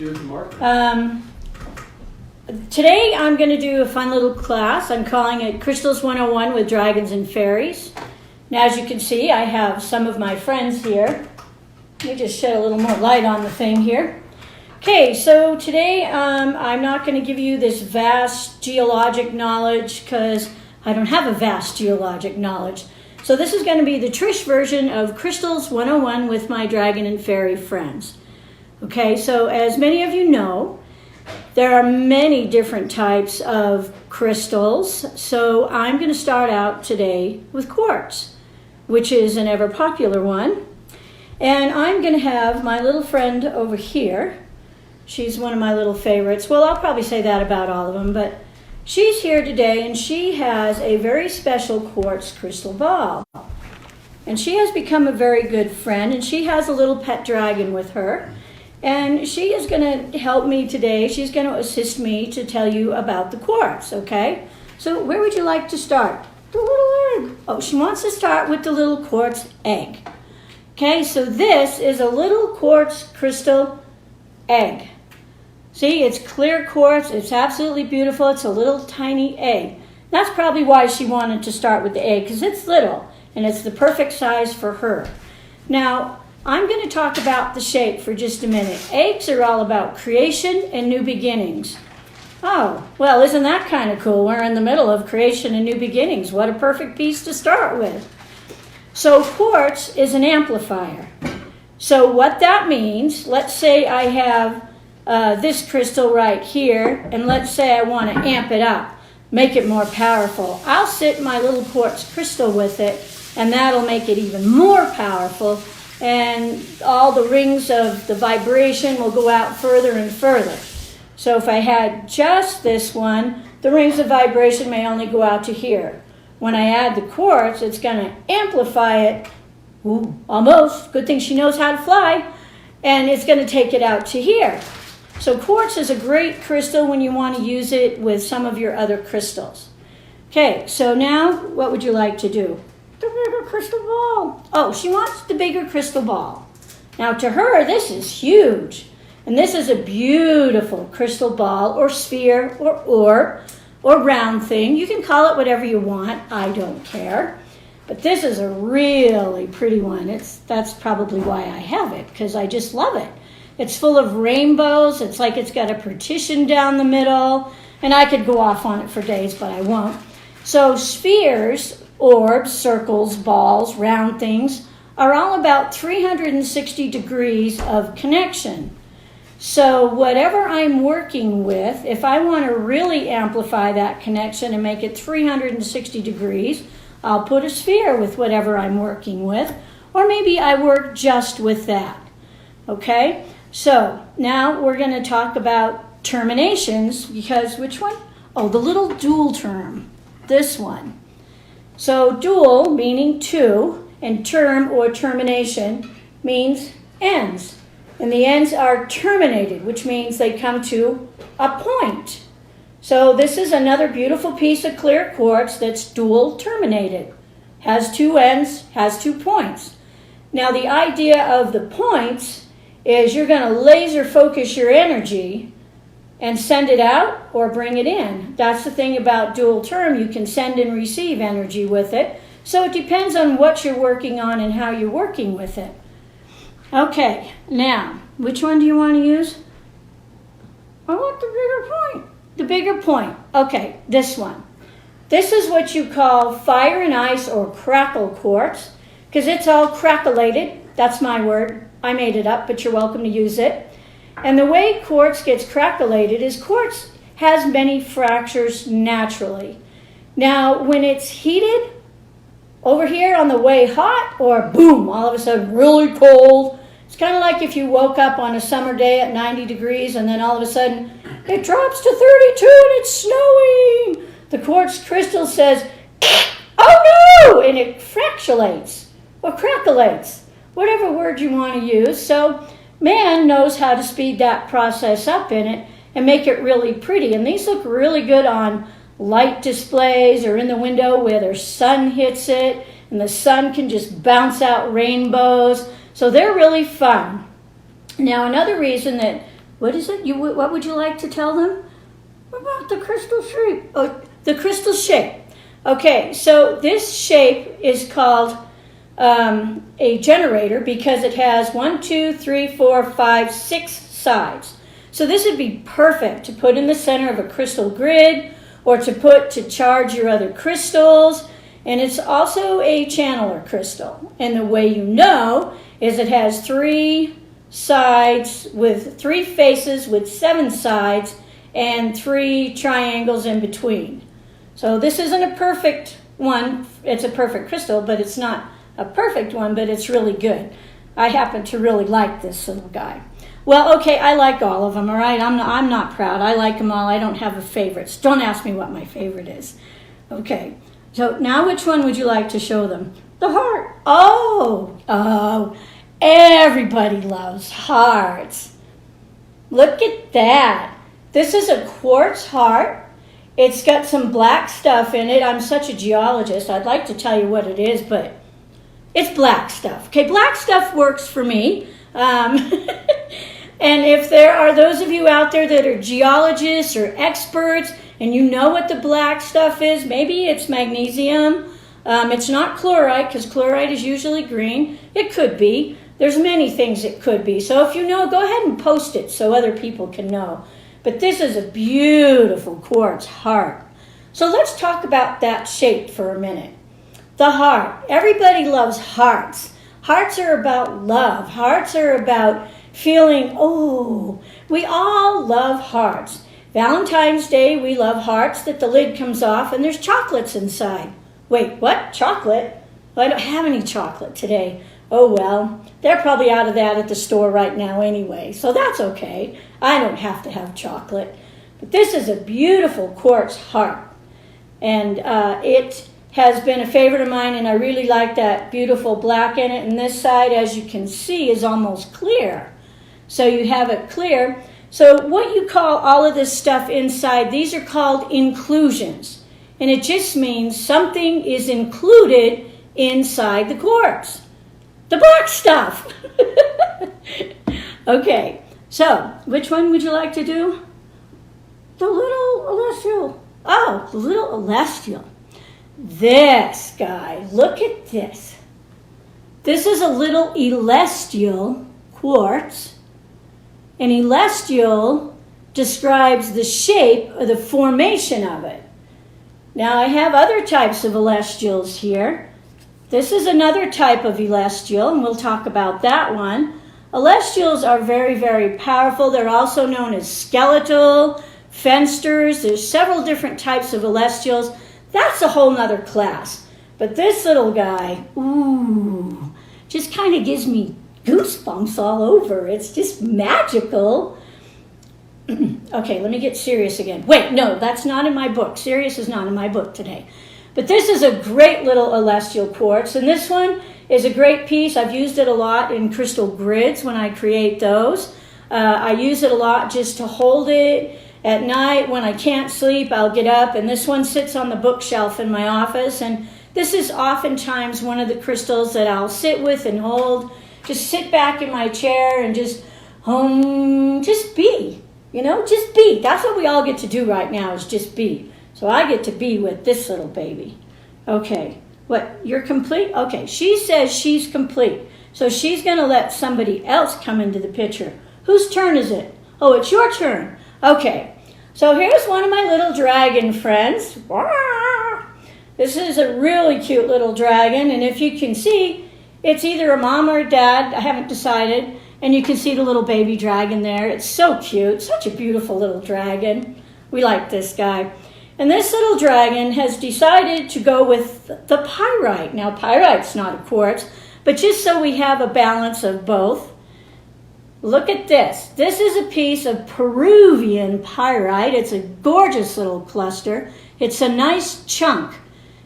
do with the marker? Today I'm going to do a fun little class. I'm calling it Crystals 101 with Dragons and Fairies. Now, as you can see, I have some of my friends here. Let me just shed a little more light on the thing here. Okay, so today I'm not going to give you this vast geologic knowledge because I don't have a vast geologic knowledge. So this is going to be the Trish version of Crystals 101 with my Dragon and Fairy friends. Okay, so as many of you know, there are many different types of crystals. So I'm going to start out today with quartz, which is an ever popular one. And I'm going to have my little friend over here. She's one of my little favorites. Well, I'll probably say that about all of them, but she's here today and she has a very special quartz crystal ball. And she has become a very good friend and she has a little pet dragon with her. And she is going to help me today. She's going to assist me to tell you about the quartz, okay? So where would you like to start? The little egg. Oh, she wants to start with the little quartz egg. Okay, so this is a little quartz crystal egg. See, it's clear quartz. It's absolutely beautiful. It's a little tiny egg. That's probably why she wanted to start with the egg, because it's little, and it's the perfect size for her. Now, I'm going to talk about the shape for just a minute. Eggs are all about creation and new beginnings. Oh, well, isn't that kind of cool? We're in the middle of creation and new beginnings. What a perfect piece to start with. So quartz is an amplifier. So what that means, let's say I have this crystal right here, and let's say I want to amp it up, make it more powerful. I'll sit my little quartz crystal with it, and that'll make it even more powerful, and all the rings of the vibration will go out further and further. So if I had just this one, the rings of vibration may only go out to here. When I add the quartz, it's going to amplify it. Ooh, almost. Good thing she knows how to fly. And it's going to take it out to here. So quartz is a great crystal when you want to use it with some of your other crystals. Okay, so now what would you like to do? The bigger crystal ball. Oh, she wants the bigger crystal ball. Now to her, this is huge. And this is a beautiful crystal ball or sphere or orb or round thing. You can call it whatever you want. I don't care. But this is a really pretty one. That's probably why I have it, because I just love it. It's full of rainbows. It's like it's got a partition down the middle. And I could go off on it for days, but I won't. So spheres, orbs, circles, balls, round things are all about 360 degrees of connection. So whatever I'm working with, if I want to really amplify that connection and make it 360 degrees, I'll put a sphere with whatever I'm working with, or maybe I work just with that. Okay? So now we're going to talk about terminations, because which one? Oh, the little dual term, this one. So dual meaning two, and term or termination means ends. And the ends are terminated, which means they come to a point. So this is another beautiful piece of clear quartz that's dual terminated. Has two ends, has 2 points. Now the idea of the points is you're going to laser focus your energy and send it out or bring it in. That's the thing about dual term. You can send and receive energy with it. So it depends on what you're working on and how you're working with it. Okay, now, which one do you want to use? I want the bigger point. The bigger point. Okay, this one. This is what you call fire and ice or crackle quartz, because it's all crackleated. That's my word. I made it up, but you're welcome to use it. And the way quartz gets crackleated is quartz has many fractures naturally. Now, when it's heated, over here on the way hot, or boom, all of a sudden really cold. It's kind of like if you woke up on a summer day at 90 degrees and then all of a sudden it drops to 32 and it's snowing. The quartz crystal says, oh no, and it fractulates or crackleates, whatever word you want to use. So man knows how to speed that process up in it and make it really pretty. And these look really good on light displays or in the window where the sun hits it and the sun can just bounce out rainbows. So they're really fun. Now, another reason that What is it? What would you like to tell them? What about the crystal shape? Oh, the crystal shape. Okay, so this shape is called a generator because it has 1, 2, 3, 4, 5, 6 sides. So this would be perfect to put in the center of a crystal grid or to charge your other crystals. And it's also a channeler crystal. And the way you know is it has 3 sides with 3 faces with 7 sides and 3 triangles in between. So this isn't a perfect one. It's a perfect crystal, but it's not a perfect one, but it's really good. I happen to really like this little guy. Well, okay, I like all of them, all right? I'm not proud. I like them all. I don't have a favorite. Don't ask me what my favorite is. Okay, so now which one would you like to show them? The heart. Oh, everybody loves hearts. Look at that. This is a quartz heart. It's got some black stuff in it. I'm such a geologist. I'd like to tell you what it is, but it's black stuff. Okay, black stuff works for me. And if there are those of you out there that are geologists or experts and you know what the black stuff is, maybe it's magnesium. It's not chlorite because chlorite is usually green. It could be. There's many things it could be. So if you know, go ahead and post it so other people can know. But this is a beautiful quartz heart. So let's talk about that shape for a minute. The heart. Everybody loves hearts. Hearts are about love. Hearts are about feeling, we all love hearts. Valentine's Day, we love hearts that the lid comes off and there's chocolates inside. Wait, what? Chocolate? Well, I don't have any chocolate today. Oh, well, they're probably out of that at the store right now anyway, so that's okay. I don't have to have chocolate. But this is a beautiful quartz heart, and it has been a favorite of mine, and I really like that beautiful black in it. And this side, as you can see, is almost clear. So you have it clear. So what you call all of this stuff inside, these are called inclusions. And it just means something is included inside the quartz. The black stuff. Okay, so which one would you like to do? The little celestial. Oh, the little celestial. This guy, look at this. This is a little celestial quartz. An celestial describes the shape or the formation of it. Now I have other types of celestials here. This is another type of celestial, and we'll talk about that one. Celestials are very, very powerful. They're also known as skeletal, fensters. There's several different types of celestials. That's a whole nother class. But this little guy, just kind of gives me goosebumps all over. It's just magical. Okay, let me get serious again. Wait, no, that's not in my book. Serious is not in my book today. But this is a great little celestial quartz, and this one is a great piece. I've used it a lot in crystal grids when I create those. I use it a lot just to hold it at night. When I can't sleep, I'll get up, and this one sits on the bookshelf in my office, and this is oftentimes one of the crystals that I'll sit with and hold. Just sit back in my chair and just be, just be. That's what we all get to do right now, is just be. So I get to be with this little baby. Okay, what, you're complete? Okay, she says she's complete. So she's going to let somebody else come into the picture. Whose turn is it? Oh, it's your turn. Okay, so here's one of my little dragon friends. This is a really cute little dragon, and if you can see, it's either a mom or a dad. I haven't decided. And you can see the little baby dragon there. It's so cute. Such a beautiful little dragon. We like this guy. And this little dragon has decided to go with the pyrite. Now, pyrite's not a quartz, but just so we have a balance of both. Look at this. This is a piece of Peruvian pyrite. It's a gorgeous little cluster. It's a nice chunk.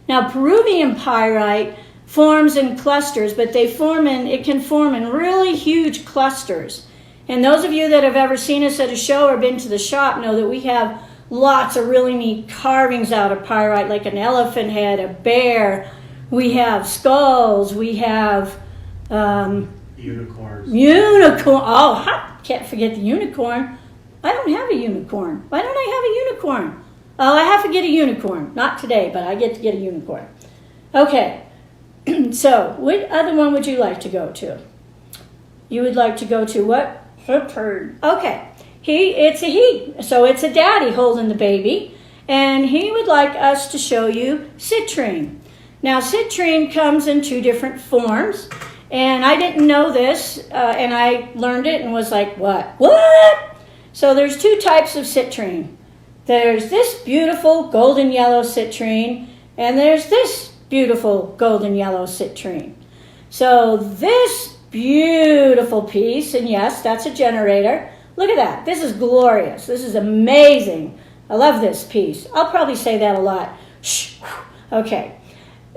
Now, Peruvian pyrite forms in clusters, but it can form in really huge clusters. And those of you that have ever seen us at a show or been to the shop know that we have lots of really neat carvings out of pyrite, like an elephant head, a bear. We have skulls. We have unicorns. Oh, can't forget the unicorn. I don't have a unicorn. Why don't I have a unicorn? Oh, I have to get a unicorn. Not today, but I get to get a unicorn. Okay, so what other one would you like to go to? You would like to go to what? Okay, it's a he. So it's a daddy holding the baby. And he would like us to show you citrine. Now, citrine comes in 2 different forms. And I didn't know this, and I learned it and was like, what? What? So there's 2 types of citrine. There's this beautiful golden yellow citrine, and there's this beautiful golden yellow citrine. So this beautiful piece, and yes, that's a generator. Look at that. This is glorious. This is amazing. I love this piece. I'll probably say that a lot. Shh. Okay.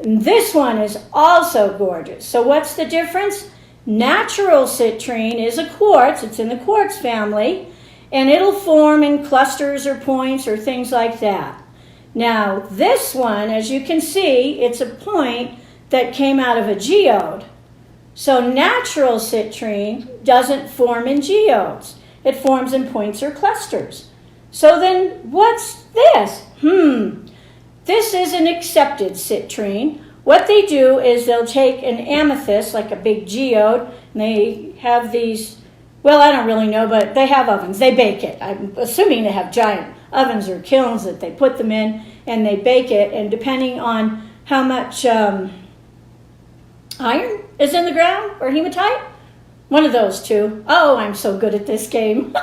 This one is also gorgeous. So what's the difference? Natural citrine is a quartz. It's in the quartz family. And it'll form in clusters or points or things like that. Now, this one, as you can see, it's a point that came out of a geode. So natural citrine doesn't form in geodes. It forms in points or clusters. So then what's this? This is an accepted citrine. What they do is they'll take an amethyst, like a big geode, and they have these, well, I don't really know, but they have ovens. They bake it. I'm assuming they have giant ovens or kilns that they put them in, and they bake it, and depending on how much iron is in the ground, or hematite, one of those 2. Oh, I'm so good at this game.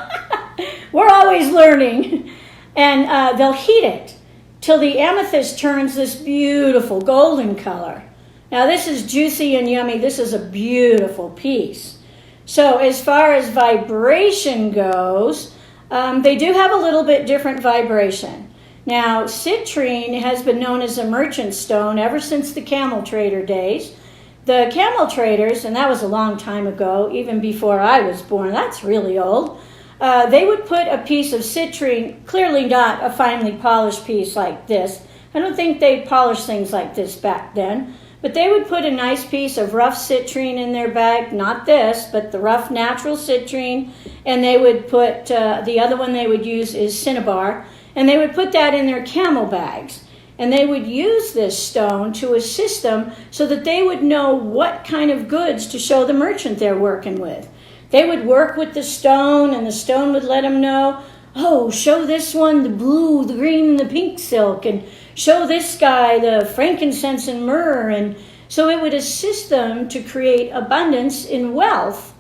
We're always learning. And they'll heat it till the amethyst turns this beautiful golden color. Now this is juicy and yummy. This is a beautiful piece. So as far as vibration goes, they do have a little bit different vibration. Now citrine has been known as a merchant stone ever since the camel trader days. The camel traders, and that was a long time ago, even before I was born, that's really old, they would put a piece of citrine, clearly not a finely polished piece like this. I don't think they polished things like this back then. But they would put a nice piece of rough citrine in their bag, not this, but the rough natural citrine. And they would put, the other one they would use is cinnabar. And they would put that in their camel bags. And they would use this stone to assist them so that they would know what kind of goods to show the merchant they're working with. They would work with the stone, and the stone would let them know, oh, show this one the blue, the green, and the pink silk, and show this guy the frankincense and myrrh. And so it would assist them to create abundance in wealth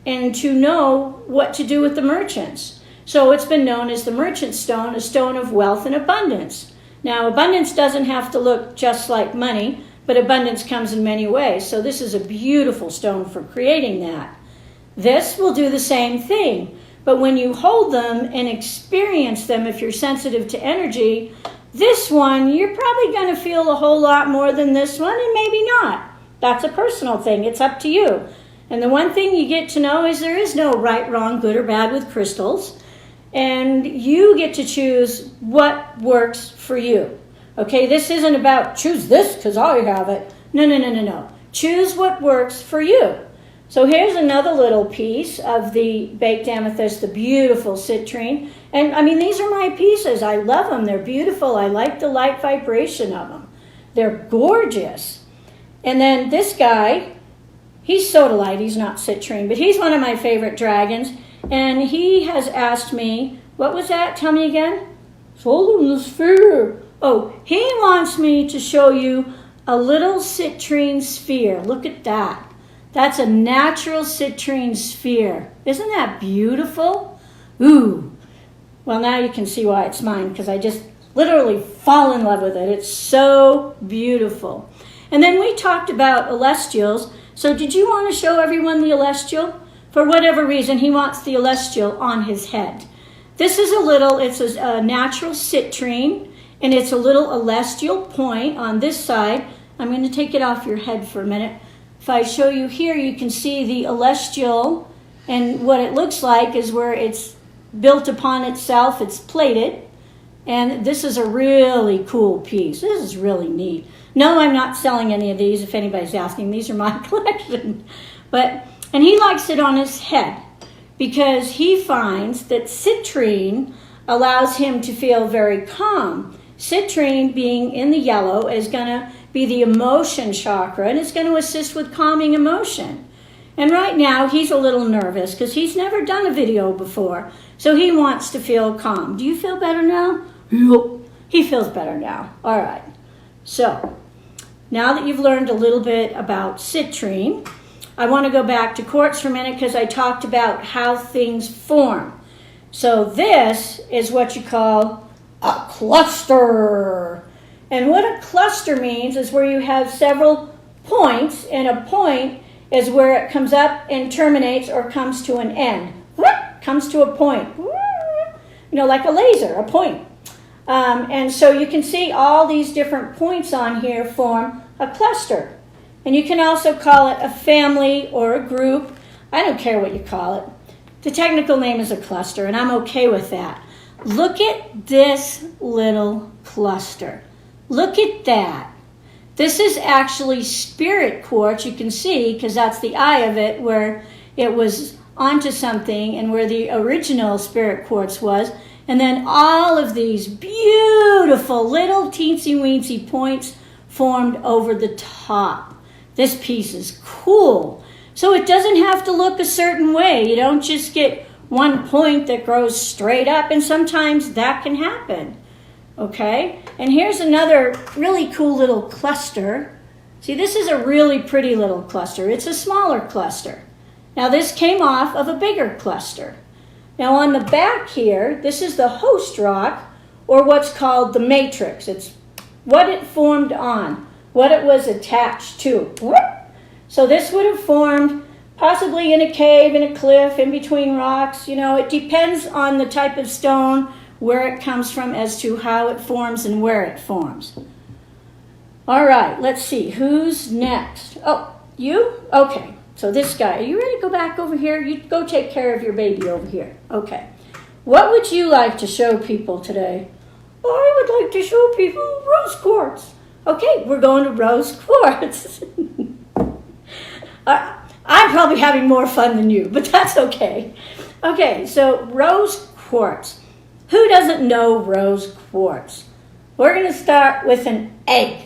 and to know what to do with the merchants. So it's been known as the merchant stone, a stone of wealth and abundance. Now, abundance doesn't have to look just like money, but abundance comes in many ways. So this is a beautiful stone for creating that. This will do the same thing, but when you hold them and experience them, if you're sensitive to energy, this one, you're probably going to feel a whole lot more than this one, and maybe not. That's a personal thing. It's up to you. And the one thing you get to know is there is no right, wrong, good, or bad with crystals, and you get to choose what works for you. Okay, this isn't about choose this because I have it. No. Choose what works for you. So here's another little piece of the baked amethyst, the beautiful citrine. And I mean, these are my pieces. I love them. They're beautiful. I like the light vibration of them. They're gorgeous. And then this guy, he's sodalite. He's not citrine, but he's one of my favorite dragons. And he has asked me, what was that? Tell me again. Soul in the sphere. Oh, he wants me to show you a little citrine sphere. Look at that. That's a natural citrine sphere. Isn't that beautiful? Ooh. Well, now you can see why it's mine, because I just literally fall in love with it. It's so beautiful. And then we talked about celestials. So did you want to show everyone the celestial? For whatever reason, he wants the celestial on his head. This is it's a natural citrine, and it's a little celestial point on this side. I'm going to take it off your head for a minute. If I show you here, you can see the celestial, and what it looks like is where it's built upon itself. It's plated, and this is a really cool piece. This is really neat. No, I'm not selling any of these, if anybody's asking. These are my collection. And he likes it on his head. because he finds that citrine allows him to feel very calm. Citrine, being in the yellow, is going to be the emotion chakra, and it's going to assist with calming emotion. And right now, he's a little nervous because he's never done a video before, so he wants to feel calm. Do you feel better now? Yep. He feels better now. All right. So, now that you've learned a little bit about citrine, I want to go back to quartz for a minute because I talked about how things form. So this is what you call a cluster. And what a cluster means is where you have several points, and a point is where it comes up and terminates or comes to an end. Comes to a point. Like a laser, a point. And so you can see all these different points on here form a cluster. And you can also call it a family or a group. I don't care what you call it. The technical name is a cluster, and I'm okay with that. Look at this little cluster. Look at that. This is actually spirit quartz. You can see, because that's the eye of it, where it was onto something and where the original spirit quartz was. And then all of these beautiful little teensy-weensy points formed over the top. This piece is cool. So it doesn't have to look a certain way. You don't just get one point that grows straight up, and sometimes that can happen. Okay? And here's another really cool little cluster. See, this is a really pretty little cluster. It's a smaller cluster. Now this came off of a bigger cluster. Now on the back here, this is the host rock, or what's called the matrix. It's what it formed on, what it was attached to. So this would have formed possibly in a cave, in a cliff, in between rocks. It depends on the type of stone, where it comes from, as to how it forms and where it forms. All right, let's see. Who's next? Oh, you? Okay. So this guy, are you ready to go back over here? You go take care of your baby over here. Okay. What would you like to show people today? I would like to show people rose quartz. Okay, we're going to rose quartz. I'm probably having more fun than you, but that's okay. Okay, so rose quartz. Who doesn't know rose quartz? We're going to start with an egg.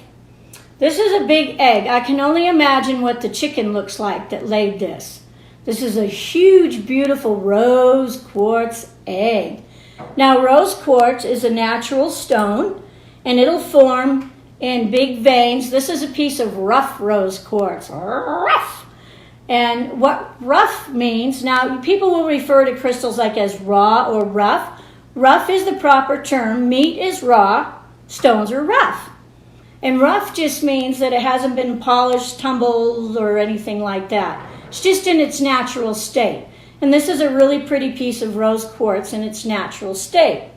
This is a big egg. I can only imagine what the chicken looks like that laid this. This is a huge, beautiful rose quartz egg. Now, rose quartz is a natural stone, and it'll form in big veins. This is a piece of rough rose quartz. Rough. And what rough means, now people will refer to crystals like as raw or rough. Rough is the proper term. Meat is raw. Stones are rough. And rough just means that it hasn't been polished, tumbled, or anything like that. It's just in its natural state. And this is a really pretty piece of rose quartz in its natural state.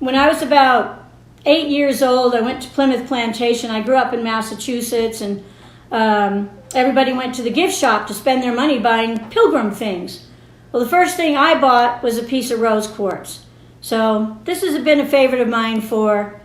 When I was about 8 years old, I went to Plymouth Plantation. I grew up in Massachusetts, and everybody went to the gift shop to spend their money buying pilgrim things. Well, the first thing I bought was a piece of rose quartz. So this has been a favorite of mine for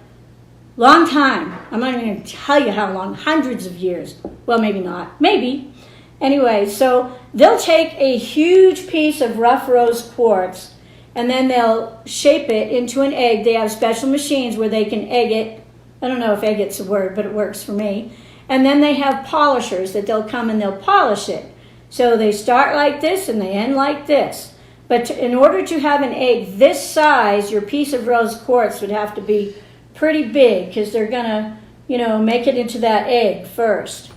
long time. I'm not even going to tell you how long, hundreds of years. Well, maybe not. Maybe. Anyway, so they'll take a huge piece of rough rose quartz, and then they'll shape it into an egg. They have special machines where they can egg it. I don't know if egg it's a word, but it works for me. And then they have polishers that they'll come and they'll polish it. So they start like this and they end like this. But in order to have an egg this size, your piece of rose quartz would have to be pretty big, because they're going to, make it into that egg first.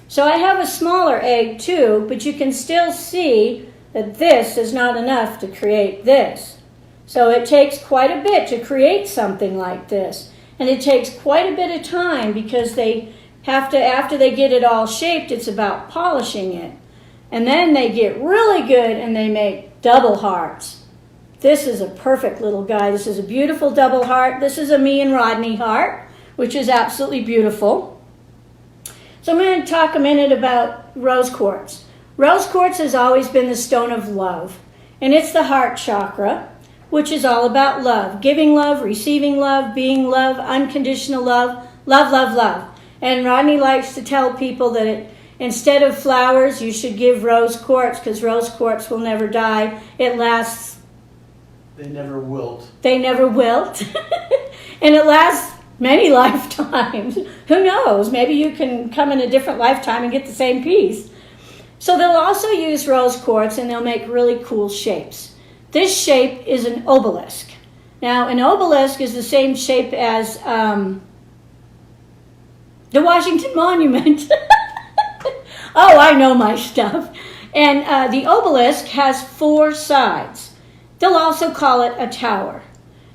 So I have a smaller egg too, but you can still see that this is not enough to create this. So it takes quite a bit to create something like this. And it takes quite a bit of time, because they have to, after they get it all shaped, it's about polishing it. And then they get really good and they make double hearts. This is a perfect little guy. This is a beautiful double heart. This is a me and Rodney heart, which is absolutely beautiful. So I'm going to talk a minute about rose quartz. Rose quartz has always been the stone of love, and it's the heart chakra, which is all about love. Giving love, receiving love, being love, unconditional love, love, love, love. And Rodney likes to tell people that Instead of flowers, you should give rose quartz, because rose quartz will never die. It lasts. They never wilt. They never wilt. And it lasts many lifetimes. Who knows? Maybe you can come in a different lifetime and get the same piece. So they'll also use rose quartz, and they'll make really cool shapes. This shape is an obelisk. Now, an obelisk is the same shape as the Washington Monument. Oh, I know my stuff. And the obelisk has 4 sides. They'll also call it a tower.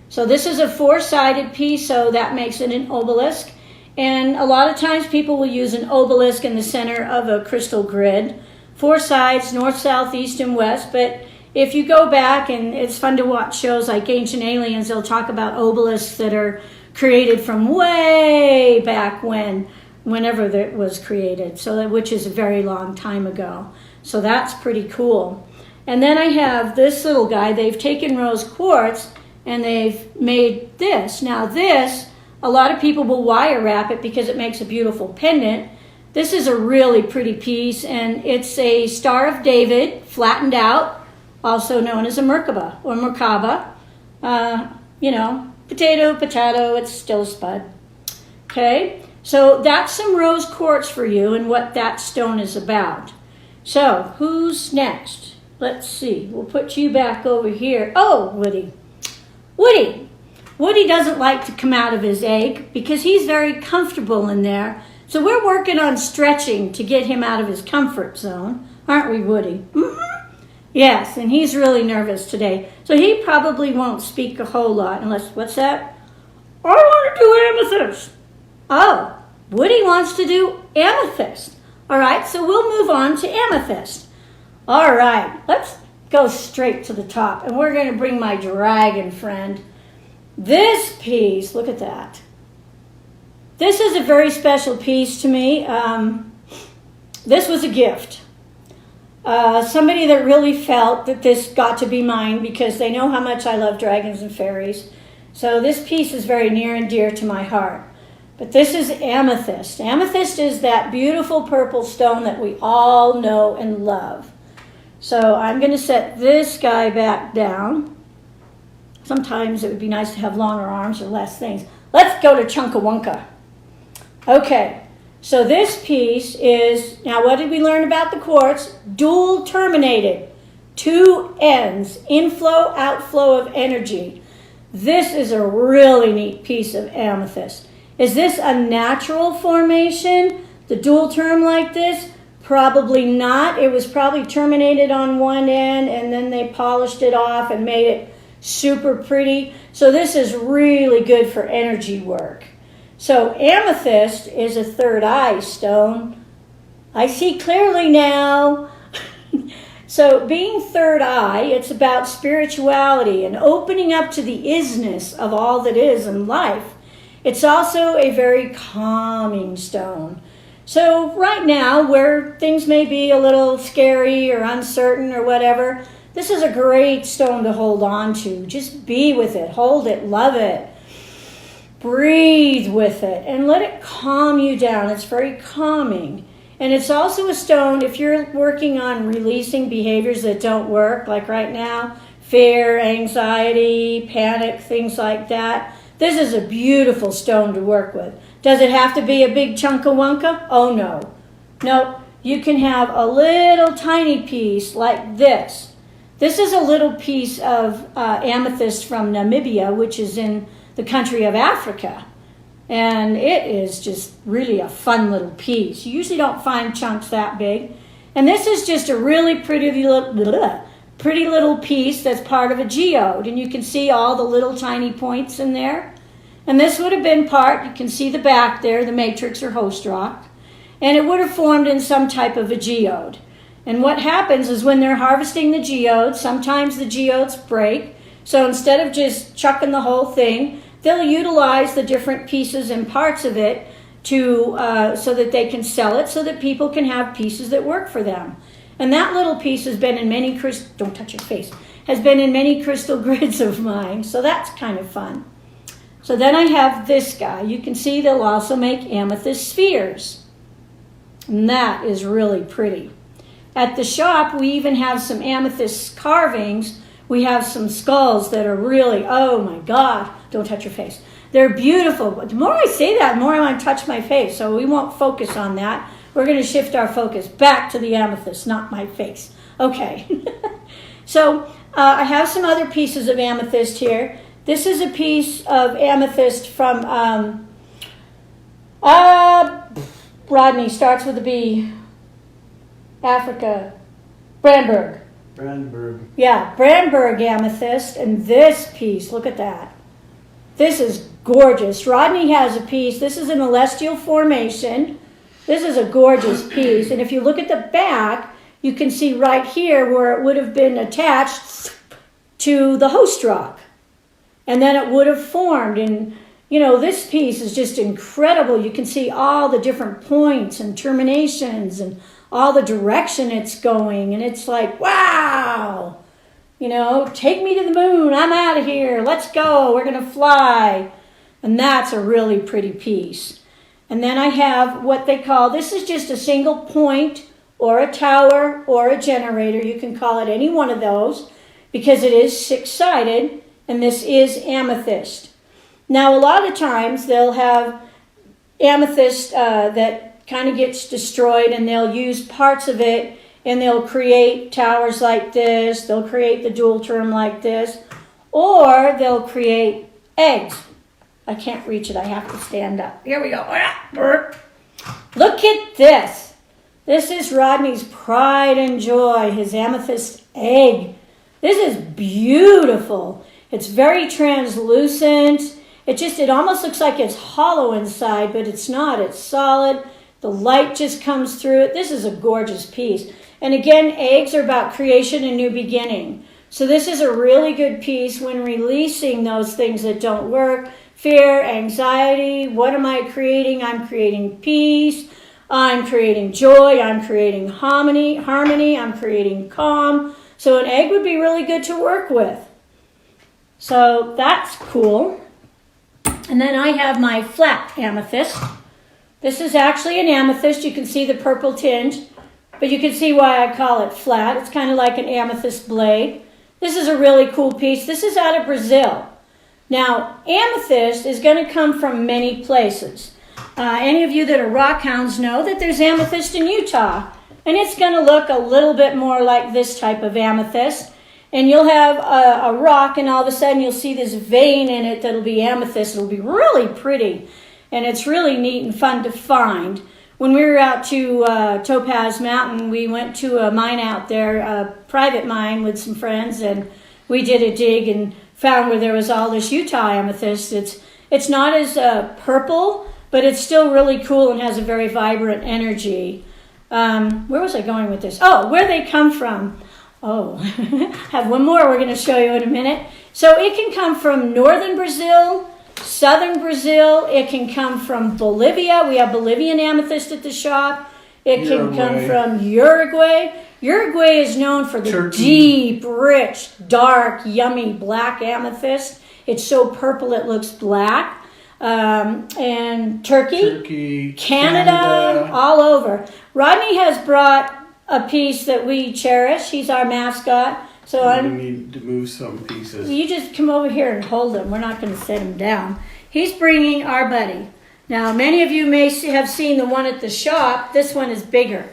So this is a 4-sided piece, so that makes it an obelisk. And a lot of times people will use an obelisk in the center of a crystal grid. 4 sides, north, south, east, and west. But if you go back, and it's fun to watch shows like Ancient Aliens, they'll talk about obelisks that are created from way back whenever it was created, which is a very long time ago. So that's pretty cool. And then I have this little guy. They've taken rose quartz and they've made this. Now this, a lot of people will wire wrap it because it makes a beautiful pendant. This is a really pretty piece, and it's a Star of David flattened out, also known as a Merkaba or Merkaba. Potato, it's still a spud. Okay, so that's some rose quartz for you and what that stone is about. So who's next? Let's see. We'll put you back over here. Oh, Woody. Woody doesn't like to come out of his egg because he's very comfortable in there. So we're working on stretching to get him out of his comfort zone. Aren't we, Woody? Mm-hmm. Yes, and he's really nervous today. So he probably won't speak a whole lot unless, what's that? I want to do amethyst. Oh, Woody wants to do amethyst. All right, so we'll move on to amethyst. All right, let's go straight to the top. And we're going to bring my dragon friend. This piece, look at that. This is a very special piece to me. This was a gift. Somebody that really felt that this got to be mine because they know how much I love dragons and fairies. So this piece is very near and dear to my heart. But this is amethyst. Amethyst is that beautiful purple stone that we all know and love. So I'm going to set this guy back down. Sometimes it would be nice to have longer arms or less things. Let's go to Chunkawunka. Okay, so this piece is, now what did we learn about the quartz? Dual terminated, 2 ends, inflow, outflow of energy. This is a really neat piece of amethyst. Is this a natural formation, the dual term like this? Probably not. It was probably terminated on one end and then they polished it off and made it super pretty. So this is really good for energy work. So amethyst is a third eye stone. I see clearly now. So being third eye, it's about spirituality and opening up to the isness of all that is in life. It's also a very calming stone. So right now, where things may be a little scary or uncertain or whatever, this is a great stone to hold on to. Just be with it, hold it, love it. Breathe with it and let it calm you down. It's very calming. And it's also a stone, if you're working on releasing behaviors that don't work, like right now, fear, anxiety, panic, things like that, this is a beautiful stone to work with. Does it have to be a big Chunkawunka? Oh, no. Nope. You can have a little tiny piece like this. This is a little piece of amethyst from Namibia, which is in the country of Africa. And it is just really a fun little piece. You usually don't find chunks that big. And this is just a really pretty little piece that's part of a geode. And you can see all the little tiny points in there. And this would have been part, you can see the back there, the matrix or host rock. And it would have formed in some type of a geode. And what happens is when they're harvesting the geodes, sometimes the geodes break. So instead of just chucking the whole thing, they'll utilize the different pieces and parts of it to so that they can sell it, so that people can have pieces that work for them. And that little piece has been in many don't touch your face, has been in many crystal grids of mine. So that's kind of fun. So then I have this guy. You can see they'll also make amethyst spheres. And that is really pretty. At the shop, we even have some amethyst carvings. We have some skulls that are really, oh my God, don't touch your face. They're beautiful. But the more I say that, the more I want to touch my face. So we won't focus on that. We're going to shift our focus back to the amethyst, not my face. Okay. So I have some other pieces of amethyst here. This is a piece of amethyst from, Rodney, starts with a B. Africa. Brandberg. Brandberg. Yeah, Brandberg amethyst. And this piece, look at that. This is gorgeous. Rodney has a piece. This is an celestial formation. This is a gorgeous piece. And if you look at the back, you can see right here where it would have been attached to the host rock. And then it would have formed. And, you know, this piece is just incredible. You can see all the different points and terminations and all the direction it's going. And it's like, wow, you know, take me to the moon. I'm out of here. Let's go. We're going to fly. And that's a really pretty piece. And then I have what they call, this is just a single point or a tower or a generator. You can call it any one of those because it is six-sided, and this is amethyst. Now, a lot of times they'll have amethyst that kind of gets destroyed, and they'll use parts of it, and they'll create towers like this. They'll create the dual term like this, or they'll create eggs. I can't reach it. I have to stand up. Here we go. Look at this. This is Rodney's pride and joy, his amethyst egg. This is beautiful. It's very translucent. It almost looks like it's hollow inside, but it's not. It's solid. The light just comes through it. This is a gorgeous piece. And again, eggs are about creation and new beginning. So this is a really good piece when releasing those things that don't work. Fear, anxiety, what am I creating? I'm creating peace. I'm creating joy. I'm creating harmony. I'm creating calm. So an egg would be really good to work with. So that's cool. And then I have my flat amethyst. This is actually an amethyst. You can see the purple tinge, but you can see why I call it flat. It's kind of like an amethyst blade. This is a really cool piece. This is out of Brazil. Now, amethyst is going to come from many places. Any of you that are rock hounds know that there's amethyst in Utah, and it's going to look a little bit more like this type of amethyst. And you'll have a rock, and all of a sudden you'll see this vein in it that'll be amethyst. It'll be really pretty, and it's really neat and fun to find. When we were out to Topaz Mountain, we went to a mine out there, a private mine with some friends, and we did a dig and found where there was all this Utah amethyst. It's not as purple, but it's still really cool and has a very vibrant energy. Where was I going with this? Oh, where they come from. Oh, I have one more we're going to show you in a minute. So it can come from northern Brazil, southern Brazil. It can come from Bolivia. We have Bolivian amethyst at the shop. It can come from Uruguay. Uruguay is known for the deep, rich, dark, yummy black amethyst. It's so purple it looks black. And Turkey, Canada, all over. Rodney has brought a piece that we cherish. He's our mascot. So I need to move some pieces. You just come over here and hold him. We're not going to set him down. He's bringing our buddy. Now, many of you may have seen the one at the shop. This one is bigger.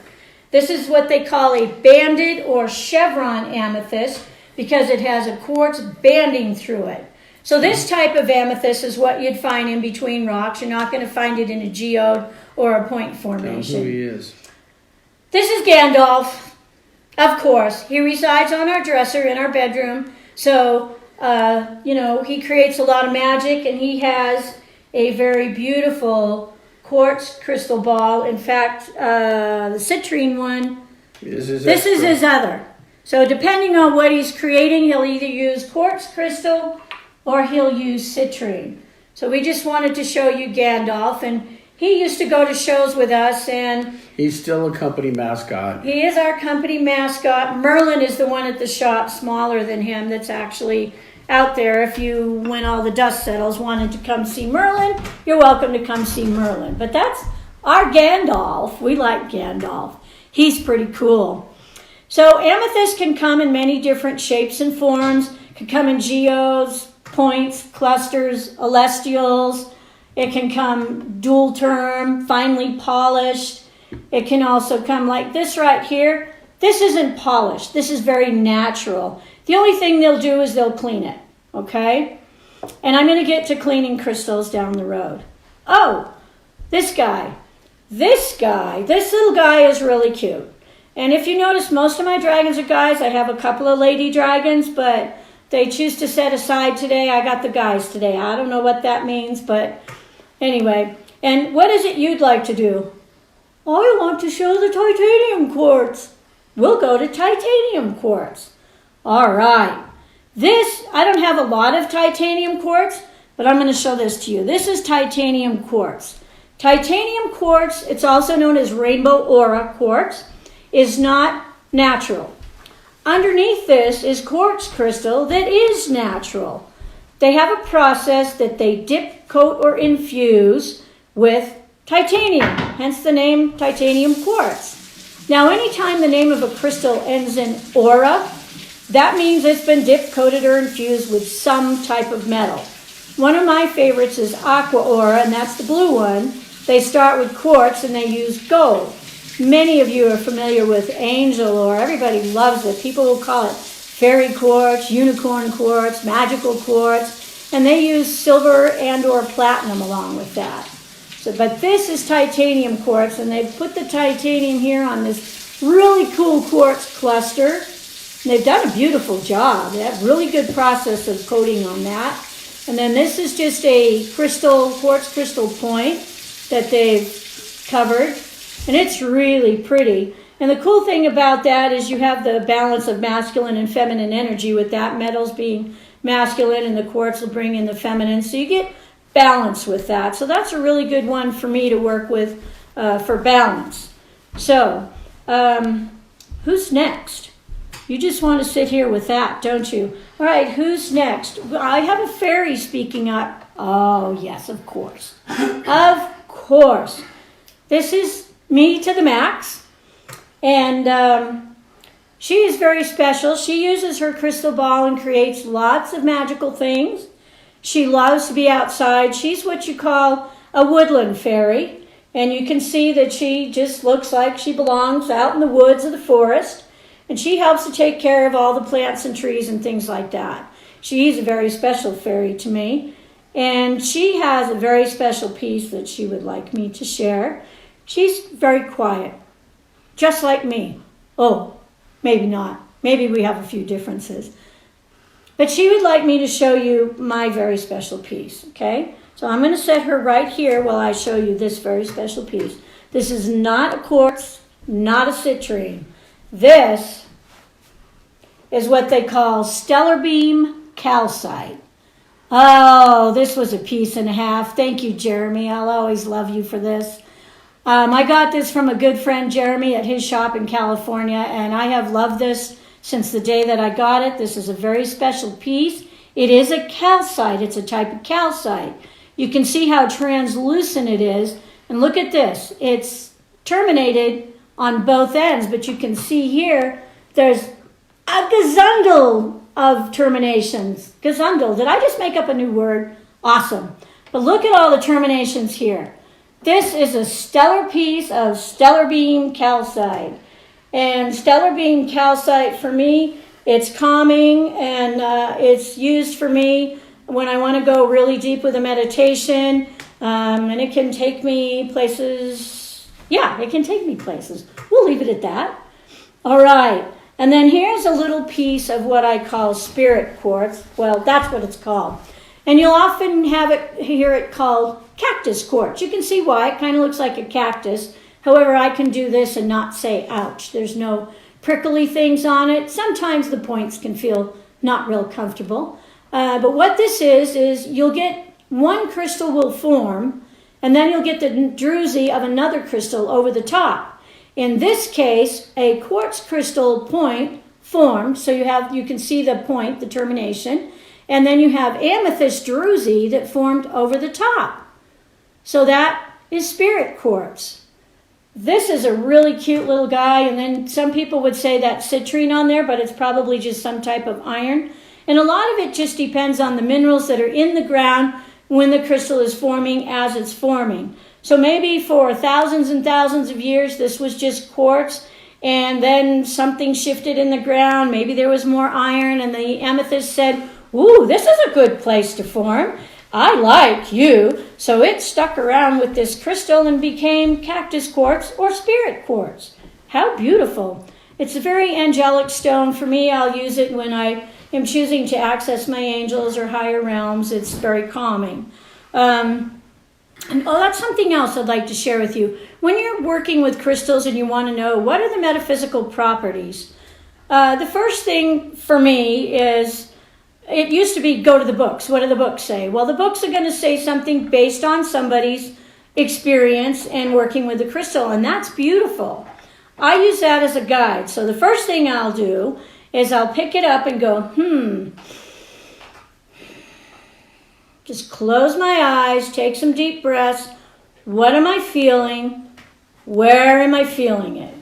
This is what they call a banded or chevron amethyst because it has a quartz banding through it. So this type of amethyst is what you'd find in between rocks. You're not going to find it in a geode or a point formation. Who he is. This is Gandalf, of course. He resides on our dresser in our bedroom. So, he creates a lot of magic, and he has a very beautiful quartz crystal ball. In fact, the citrine one, this is his other. So depending on what he's creating, he'll either use quartz crystal or he'll use citrine. So we just wanted to show you Gandalf, and he used to go to shows with us, and he's still a company mascot. He is our company mascot. Merlin is the one at the shop, smaller than him, that's actually out there. If you, when all the dust settles, wanted to come see Merlin, you're welcome to come see Merlin. But that's Our Gandalf, we like Gandalf. He's pretty cool. So amethyst can come in many different shapes and forms. It can come in geodes, points, clusters, celestials. It can come dual term, finely polished. It can also come like this right here. This isn't polished. This is very natural. The only thing they'll do is they'll clean it, okay? And I'm going to get to cleaning crystals down the road. Oh, this guy. This little guy is really cute. And if you notice, most of my dragons are guys. I have a couple of lady dragons, but they choose to set aside today. I got the guys today. I don't know what that means, but anyway. And what is it you'd like to do? I want to show the titanium quartz. We'll go to titanium quartz. All right. This, I don't have a lot of titanium quartz, but I'm going to show this to you. This is titanium quartz. Titanium quartz, it's also known as rainbow aura quartz, is not natural. Underneath this is quartz crystal that is natural. They have a process that they dip, coat, or infuse with titanium, hence the name titanium quartz. Now, anytime the name of a crystal ends in aura, that means it's been dipped, coated, or infused with some type of metal. One of my favorites is aqua aura, and that's the blue one. They start with quartz and they use gold. Many of you are familiar with angel aura. Everybody loves it. People will call it fairy quartz, unicorn quartz, magical quartz, and they use silver and or platinum along with that. So, but this is titanium quartz, and they've put the titanium here on this really cool quartz cluster. And they've done a beautiful job. They have really good process of coating on that. And then this is just a crystal, quartz crystal point that they've covered. And it's really pretty. And the cool thing about that is you have the balance of masculine and feminine energy, with that metals being masculine and the quartz will bring in the feminine. So you get balance with that. So that's a really good one for me to work with for balance. So who's next? You just want to sit here with that, don't you? All right, who's next? I have a fairy speaking up. Oh, yes, of course. Of course. This is me to the max. And she is very special. She uses her crystal ball and creates lots of magical things. She loves to be outside. She's what you call a woodland fairy. And you can see that she just looks like she belongs out in the woods or the forest. And she helps to take care of all the plants and trees and things like that. She's a very special fairy to me. And she has a very special piece that she would like me to share. She's very quiet, just like me. Oh, maybe not. Maybe we have a few differences. But she would like me to show you my very special piece, okay? So I'm going to set her right here while I show you this very special piece. This is not a quartz, not a citrine. This is what they call stellar beam calcite. Oh, this was a piece and a half. Thank you, Jeremy. I'll always love you for this. I got this from a good friend, Jeremy, at his shop in California, and I have loved this since the day that I got it. This is a very special piece. It is a calcite. It's a type of calcite. You can see how translucent it is. And look at this. It's terminated on both ends, but you can see here there's a gazundel of terminations. Gazundel. Did I just make up a new word? Awesome. But look at all the terminations here. This is a stellar piece of stellar beam calcite. And stellar beam calcite, for me, it's calming, and it's used for me when I want to go really deep with a meditation. And it can take me places. Yeah, it can take me places. We'll leave it at that. All right. And then here's a little piece of what I call spirit quartz. Well, that's what it's called. And you'll often hear it called cactus quartz. You can see why. It kind of looks like a cactus. However, I can do this and not say ouch. There's no prickly things on it. Sometimes the points can feel not real comfortable. But what this is you'll get one crystal will form, and then you'll get the druzy of another crystal over the top. In this case, a quartz crystal point formed, so you can see the point, the termination, and then you have amethyst druzy that formed over the top. So that is spirit quartz. This is a really cute little guy, and then some people would say that's citrine on there, but it's probably just some type of iron. And a lot of it just depends on the minerals that are in the ground when the crystal is forming, as it's forming. So maybe for thousands and thousands of years, this was just quartz, and then something shifted in the ground. Maybe there was more iron, and the amethyst said, ooh, this is a good place to form. I like you. So it stuck around with this crystal and became cactus quartz or spirit quartz. How beautiful. It's a very angelic stone. For me, I'll use it when I am choosing to access my angels or higher realms. It's very calming. And that's something else I'd like to share with you. When you're working with crystals and you want to know what are the metaphysical properties, the first thing for me is, it used to be go to the books. What do the books say? Well, the books are going to say something based on somebody's experience and working with the crystal, and that's beautiful. I use that as a guide. So the first thing I'll do is I'll pick it up and go, just close my eyes, take some deep breaths. What am I feeling? Where am I feeling it?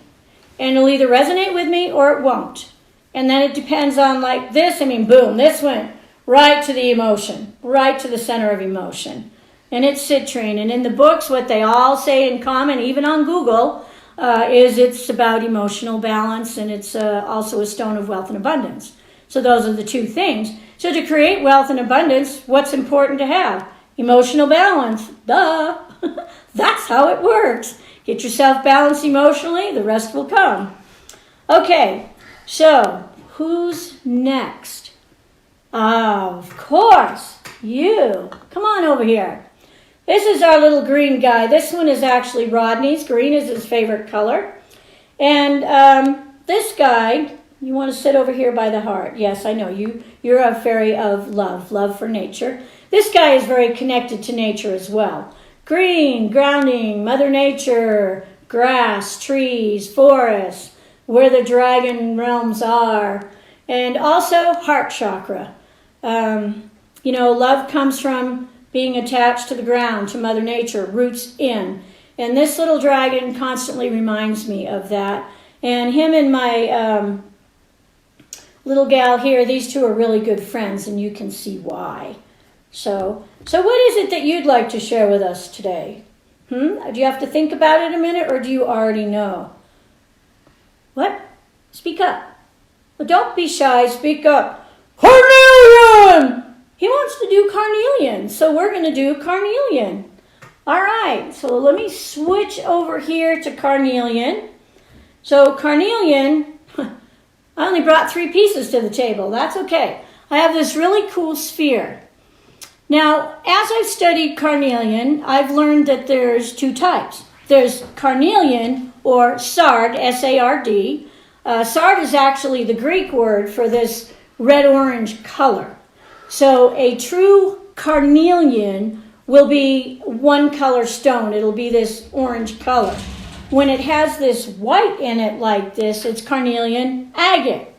And it'll either resonate with me or it won't. And then it depends on like this. I mean, boom, this went right to the emotion, right to the center of emotion. And it's citrine. And in the books, what they all say in common, even on Google, is it's about emotional balance, and it's also a stone of wealth and abundance. So those are the two things. So to create wealth and abundance, what's important to have? Emotional balance. Duh. That's how it works. Get yourself balanced emotionally, the rest will come. Okay. So, who's next? Of course, you. Come on over here. This is our little green guy. This one is actually Rodney's. Green is his favorite color. And this guy, you want to sit over here by the heart. Yes, I know. You're a fairy of love for nature. This guy is very connected to nature as well. Green, grounding, Mother Nature, grass, trees, forests, where the dragon realms are, and also heart chakra. Love comes from being attached to the ground, to Mother Nature, roots in. And this little dragon constantly reminds me of that. And him and my little gal here, these two are really good friends, and you can see why. So what is it that you'd like to share with us today? Do you have to think about it a minute, or do you already know? What? Speak up. Well, don't be shy. Speak up. Carnelian! He wants to do carnelian, so we're going to do carnelian. All right, so let me switch over here to carnelian. So carnelian, I only brought 3 pieces to the table. That's okay. I have this really cool sphere. Now, as I've studied carnelian, I've learned that there's 2 types. There's carnelian, or sard, S-A-R-D. Sard is actually the Greek word for this red-orange color. So a true carnelian will be one color stone. It'll be this orange color. When it has this white in it like this, it's carnelian agate.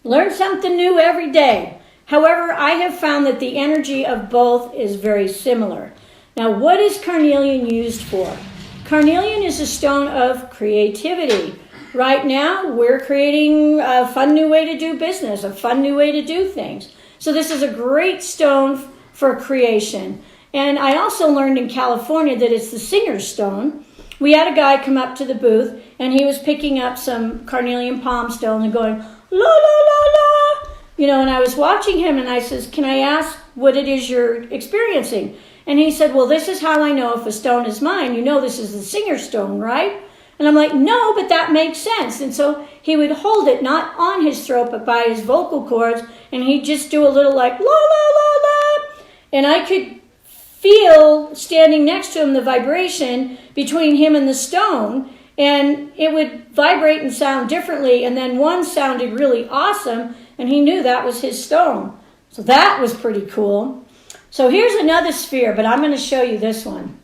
Learn something new every day. However, I have found that the energy of both is very similar. Now, what is carnelian used for? Carnelian is a stone of creativity. Right now, we're creating a fun new way to do business, a fun new way to do things. So this is a great stone for creation. And I also learned in California that it's the singer's stone. We had a guy come up to the booth, and he was picking up some carnelian palm stone and going, la, la, la, la. And I was watching him, and I says, can I ask what it is you're experiencing? And he said, well, this is how I know if a stone is mine. You know this is the singer's stone, right? And I'm like, no, but that makes sense. And so he would hold it not on his throat, but by his vocal cords, and he'd just do a little like, la, la, la, la. And I could feel, standing next to him, the vibration between him and the stone, and it would vibrate and sound differently, and then one sounded really awesome, and he knew that was his stone. So that was pretty cool. So here's another sphere, but I'm going to show you this one.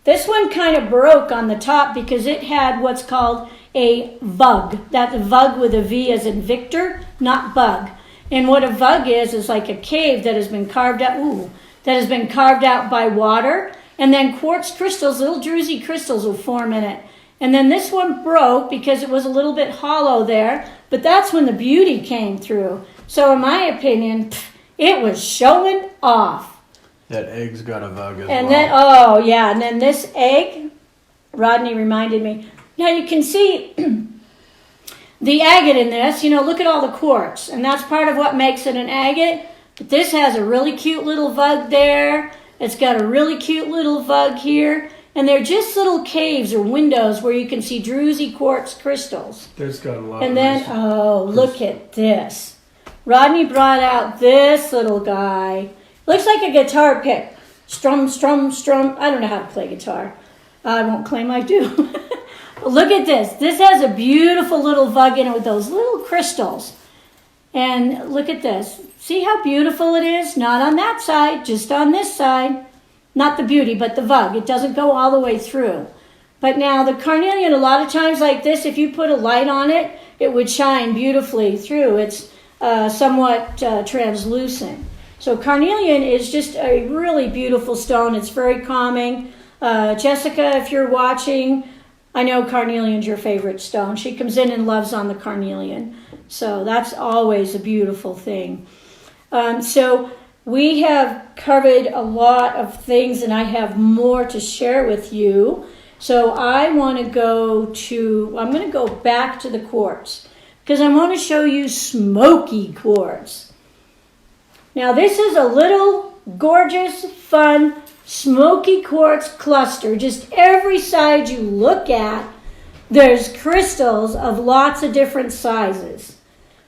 This one kind of broke on the top because it had what's called a vug. That's a vug with a V as in Victor, not bug. And what a vug is like a cave that has been carved out. That has been carved out by water. And then quartz crystals, little druzy crystals will form in it. And then this one broke because it was a little bit hollow there, but that's when the beauty came through. So in my opinion, it was showing off. That egg's got a vug as And well. then, oh yeah, and then this egg, Rodney reminded me. Now you can see the agate in this, look at all the quartz. And that's part of what makes it an agate. But this has a really cute little vug there. It's got a really cute little vug here. And they're just little caves or windows where you can see druzy quartz crystals. There's got a lot And of then, look at this. Rodney brought out this little guy. Looks like a guitar pick. Strum, strum, strum. I don't know how to play guitar. I won't claim I do. Look at this. This has a beautiful little vug in it with those little crystals. And look at this. See how beautiful it is? Not on that side, just on this side. Not the beauty, but the vug. It doesn't go all the way through. But now the carnelian, a lot of times like this, if you put a light on it, it would shine beautifully through. It's somewhat translucent. So carnelian is just a really beautiful stone. It's very calming. Jessica, if you're watching, I know carnelian's your favorite stone. She comes in and loves on the carnelian. So that's always a beautiful thing. So we have covered a lot of things, and I have more to share with you. So I'm going to go back to the quartz because I want to show you smoky quartz. Now this is a little gorgeous, fun, smoky quartz cluster. Just every side you look at, there's crystals of lots of different sizes.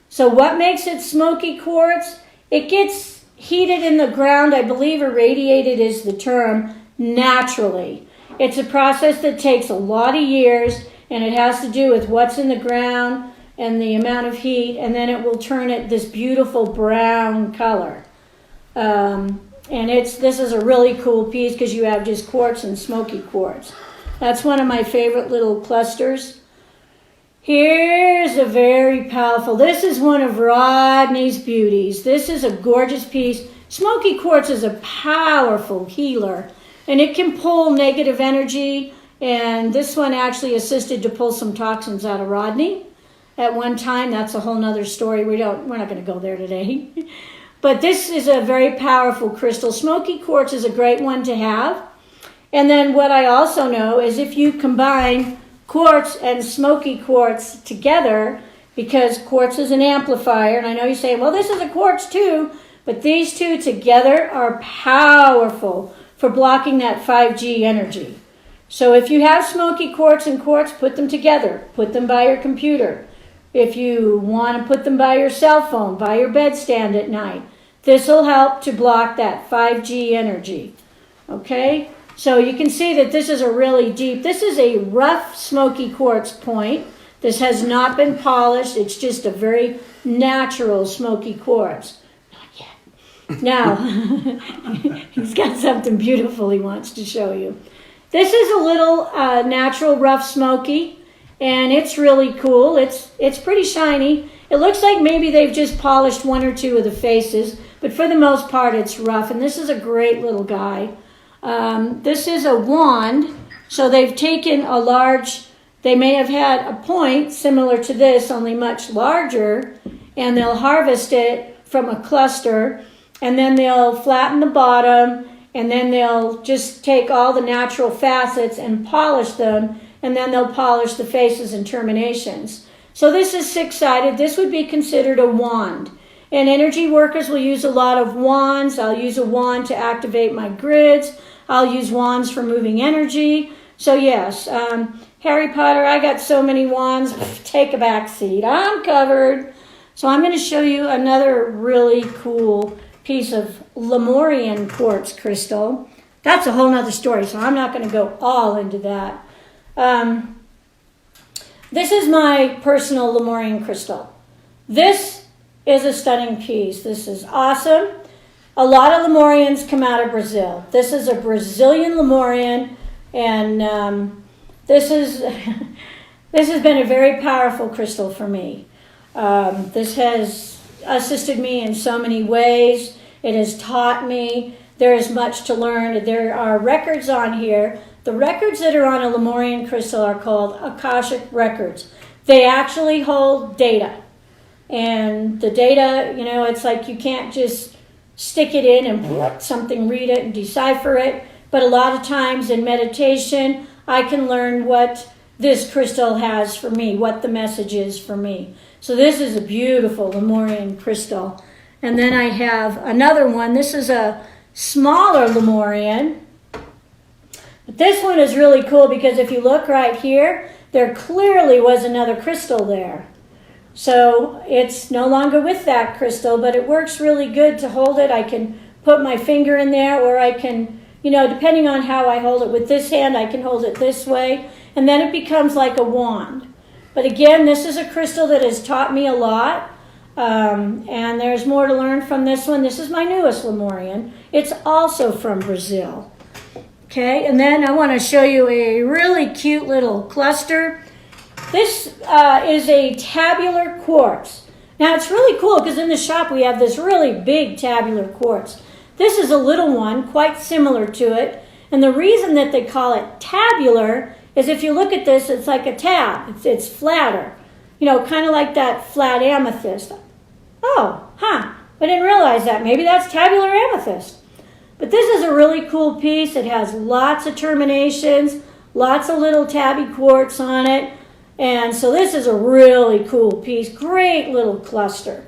So what makes it smoky quartz? It gets heated in the ground, I believe irradiated is the term, naturally. It's a process that takes a lot of years, and it has to do with what's in the ground and the amount of heat, and then it will turn it this beautiful brown color. And this is a really cool piece because you have just quartz and smoky quartz. That's one of my favorite little clusters. Here's a very powerful, this is one of Rodney's beauties. This is a gorgeous piece. Smoky quartz is a powerful healer, and it can pull negative energy, and this one actually assisted to pull some toxins out of Rodney at one time. That's a whole nother story. We're not going to go there today. But this is a very powerful crystal. Smoky quartz is a great one to have. And then what I also know is if you combine quartz and smoky quartz together, because quartz is an amplifier, and I know you say, well, this is a quartz too, but these two together are powerful for blocking that 5G energy. So if you have smoky quartz and quartz, put them together. Put them by your computer. If you want to put them by your cell phone, by your bedstand at night, this will help to block that 5G energy. Okay? So you can see that this is a really deep, this is a rough smoky quartz point. This has not been polished. It's just a very natural smoky quartz. Not yet. Now, he's got something beautiful he wants to show you. This is a little natural rough smoky, and it's really cool. It's pretty shiny. It looks like maybe they've just polished one or two of the faces, but for the most part it's rough, and this is a great little guy. This is a wand, so they've taken a large, they may have had a point similar to this, only much larger, and they'll harvest it from a cluster, and then they'll flatten the bottom, and then they'll just take all the natural facets and polish them, and then they'll polish the faces and terminations. So this is six-sided. This would be considered a wand. And energy workers will use a lot of wands. I'll use a wand to activate my grids. I'll use wands for moving energy. So yes, Harry Potter, I got so many wands. Take a back seat. I'm covered. So I'm going to show you another really cool piece of Lemurian quartz crystal. That's a whole nother story, so I'm not going to go all into that. This is my personal Lemurian crystal. This is a stunning piece. This is awesome. A lot of Lemurians come out of Brazil. This is a Brazilian Lemurian, and this has been a very powerful crystal for me. This has assisted me in so many ways. It has taught me. There is much to learn. There are records on here. The records that are on a Lemurian crystal are called Akashic records. They actually hold data. And the data, you know, it's like you can't just stick it in and read it and decipher it. But a lot of times in meditation, I can learn what this crystal has for me, what the message is for me. So this is a beautiful Lemurian crystal. And then I have another one. This is a smaller Lemurian. But this one is really cool because if you look right here, there clearly was another crystal there. So it's no longer with that crystal, but it works really good to hold it. I can put my finger in there, or I can, you know, depending on how I hold it. With this hand, I can hold it this way, and then it becomes like a wand. But again, this is a crystal that has taught me a lot, and there's more to learn from this one. This is my newest Lemurian. It's also from Brazil. Okay, and then I want to show you a really cute little cluster. This is a tabular quartz. Now it's really cool because in the shop we have this really big tabular quartz. This is a little one, quite similar to it. And the reason that they call it tabular is if you look at this, it's like a tab. It's flatter. You know, kind of like that flat amethyst. Oh, I didn't realize that. Maybe that's tabular amethyst. But this is a really cool piece. It has lots of terminations, lots of little tabby quartz on it. And so this is a really cool piece. Great little cluster.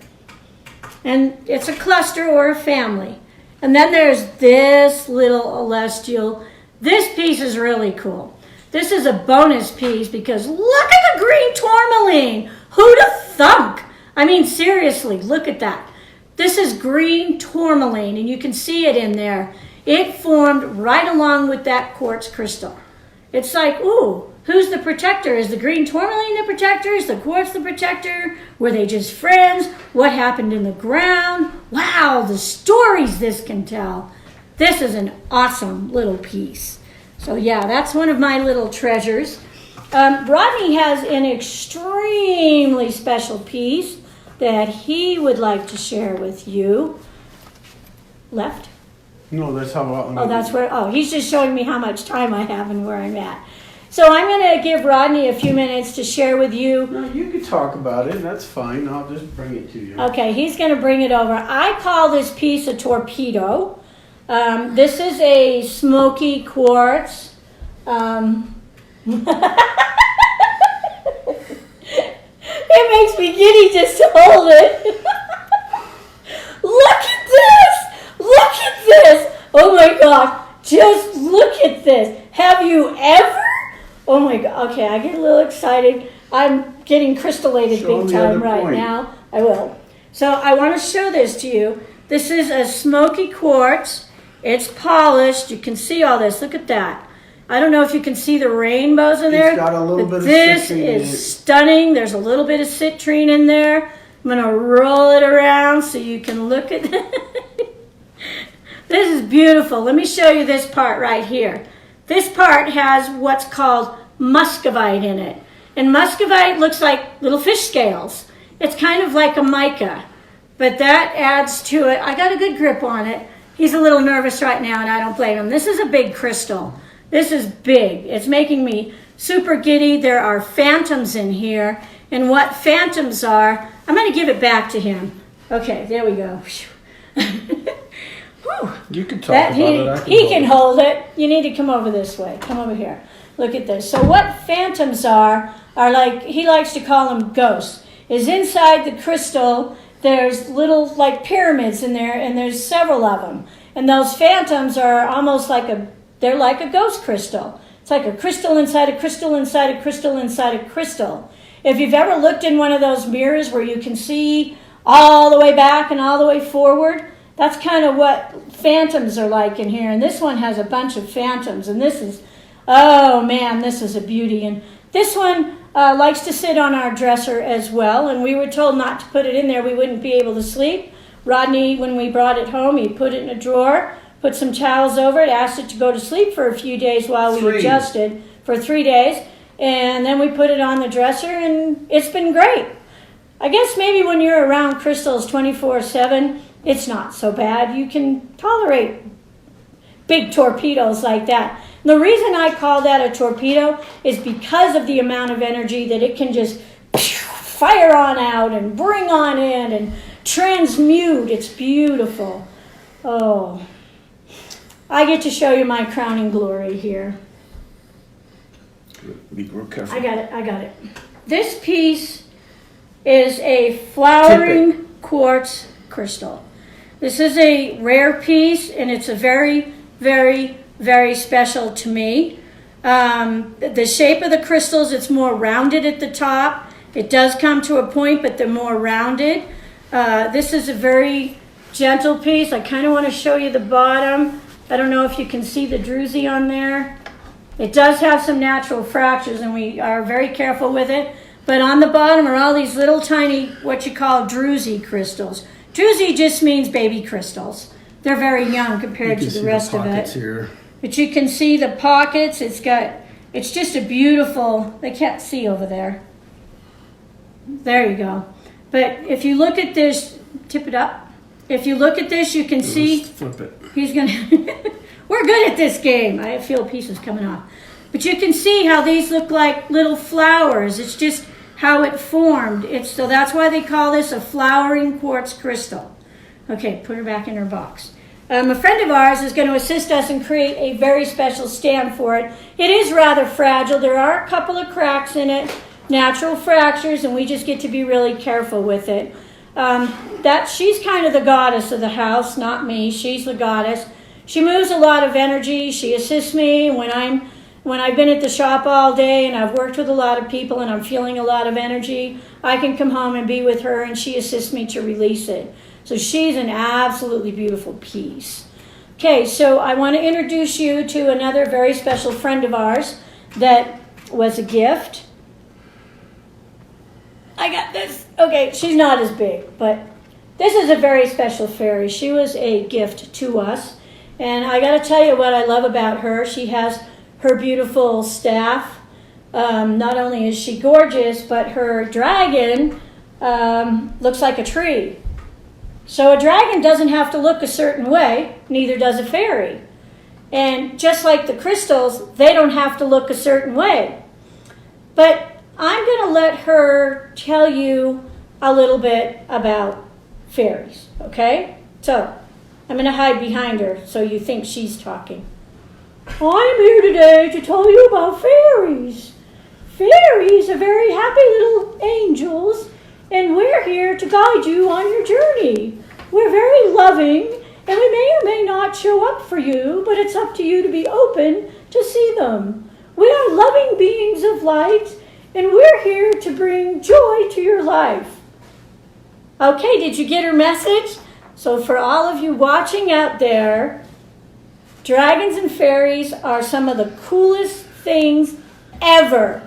And it's a cluster or a family. And then there's this little celestial. This piece is really cool. This is a bonus piece because look at the green tourmaline. Who'd have thunk? I mean, seriously, look at that. This is green tourmaline, and you can see it in there. It formed right along with that quartz crystal. It's like, ooh, who's the protector? Is the green tourmaline the protector? Is the quartz the protector? Were they just friends? What happened in the ground? Wow, the stories this can tell. This is an awesome little piece. So yeah, that's one of my little treasures. Rodney has an extremely special piece that he would like to share with you. Left? No, that's how. Oh, that's where. Oh, he's just showing me how much time I have and where I'm at. So I'm going to give Rodney a few minutes to share with you. No, you can talk about it. That's fine. I'll just bring it to you. Okay, he's going to bring it over. I call this piece a torpedo. This is a smoky quartz. It makes me giddy just to hold it. Look at this! Look at this! Oh my God! Just look at this! Have you ever? Oh my God! Okay, I get a little excited. I'm getting crystallated big time right now. I will. So I want to show this to you. This is a smoky quartz. It's polished. You can see all this. Look at that. I don't know if you can see the rainbows in there. It's got a little bit of this citrine in it. is stunning. There's a little bit of citrine in there. I'm going to roll it around so you can look at it. This is beautiful. Let me show you this part right here. This part has what's called muscovite in it. And muscovite looks like little fish scales. It's kind of like a mica. But that adds to it. I got a good grip on it. He's a little nervous right now, and I don't blame him. This is a big crystal. This is big. It's making me super giddy. There are phantoms in here. And what phantoms are, I'm going to give it back to him. Okay, there we go. You can talk about it. He can hold it. You need to come over this way. Come over here. Look at this. So what phantoms are like, he likes to call them ghosts, is inside the crystal, there's little like pyramids in there, and there's several of them. And those phantoms are almost like they're like a ghost crystal. It's like a crystal inside a crystal inside a crystal inside a crystal. If you've ever looked in one of those mirrors where you can see all the way back and all the way forward, that's kind of what phantoms are like in here. And this one has a bunch of phantoms. And this is, oh man, this is a beauty. And this one likes to sit on our dresser as well. And we were told not to put it in there. We wouldn't be able to sleep. Rodney, when we brought it home, he put it in a drawer, put some towels over it, asked it to go to sleep for a few days while we adjusted for 3 days. And then we put it on the dresser, and it's been great. I guess maybe when you're around crystals 24/7, it's not so bad. You can tolerate big torpedoes like that. The reason I call that a torpedo is because of the amount of energy that it can just fire on out and bring on in and transmute. It's beautiful. Oh, I get to show you my crowning glory here. Be real careful. I got it. This piece is a flowering quartz crystal. This is a rare piece, and it's a very, very, very special to me. The shape of the crystals, it's more rounded at the top. It does come to a point, but they're more rounded. This is a very gentle piece. I kind of want to show you the bottom. I don't know if you can see the druzy on there. It does have some natural fractures, and we are very careful with it. But on the bottom are all these little tiny, what you call druzy crystals. Druzy just means baby crystals. They're very young compared to the rest of it. Here. But you can see the pockets. It's just a beautiful, they can't see over there. There you go. But if you look at this, tip it up. If you look at this, you can see. Flip it. He's going to, we're good at this game. I feel pieces coming off. But you can see how these look like little flowers. It's just how it formed. So that's why they call this a flowering quartz crystal. Okay, put her back in her box. A friend of ours is going to assist us and create a very special stand for it. It is rather fragile. There are a couple of cracks in it, natural fractures, and we just get to be really careful with it. She's kind of the goddess of the house, not me. She's the goddess. She moves a lot of energy. She assists me when I've been at the shop all day and I've worked with a lot of people and I'm feeling a lot of energy. I can come home and be with her, and she assists me to release it. So she's an absolutely beautiful piece. Okay, so I want to introduce you to another very special friend of ours that was a gift. I got this. Okay, she's not as big, but this is a very special fairy. She was a gift to us. And I got to tell you what I love about her. She has her beautiful staff. Not only is she gorgeous, but her dragon looks like a tree. So a dragon doesn't have to look a certain way, neither does a fairy. And just like the crystals, they don't have to look a certain way. But I'm going to let her tell you a little bit about fairies, okay? So I'm going to hide behind her so you think she's talking. I'm here today to tell you about fairies. Fairies are very happy little angels, and we're here to guide you on your journey. We're very loving, and we may or may not show up for you, but it's up to you to be open to see them. We are loving beings of light, and we're here to bring joy to your life. Okay, did you get her message? So for all of you watching out there, dragons and fairies are some of the coolest things ever.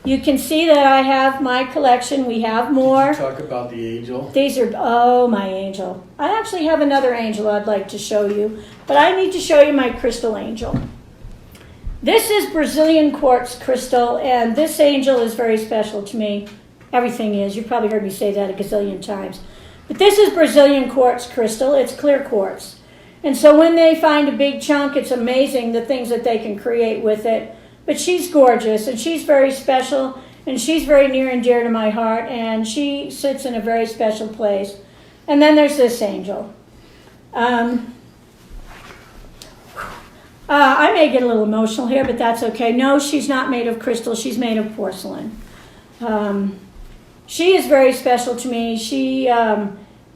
You can see that I have my collection. We have more. Did you talk about the angel? These are, oh, my angel. I actually have another angel I'd like to show you, but I need to show you my crystal angel. This is Brazilian quartz crystal, and this angel is very special to me. Everything is. You've probably heard me say that a gazillion times. But this is Brazilian quartz crystal. It's clear quartz. And so when they find a big chunk, it's amazing the things that they can create with it. But she's gorgeous, and she's very special, and she's very near and dear to my heart, and she sits in a very special place. And then there's this angel. I may get a little emotional here, but that's okay. No, she's not made of crystal. She's made of porcelain. She is very special to me. She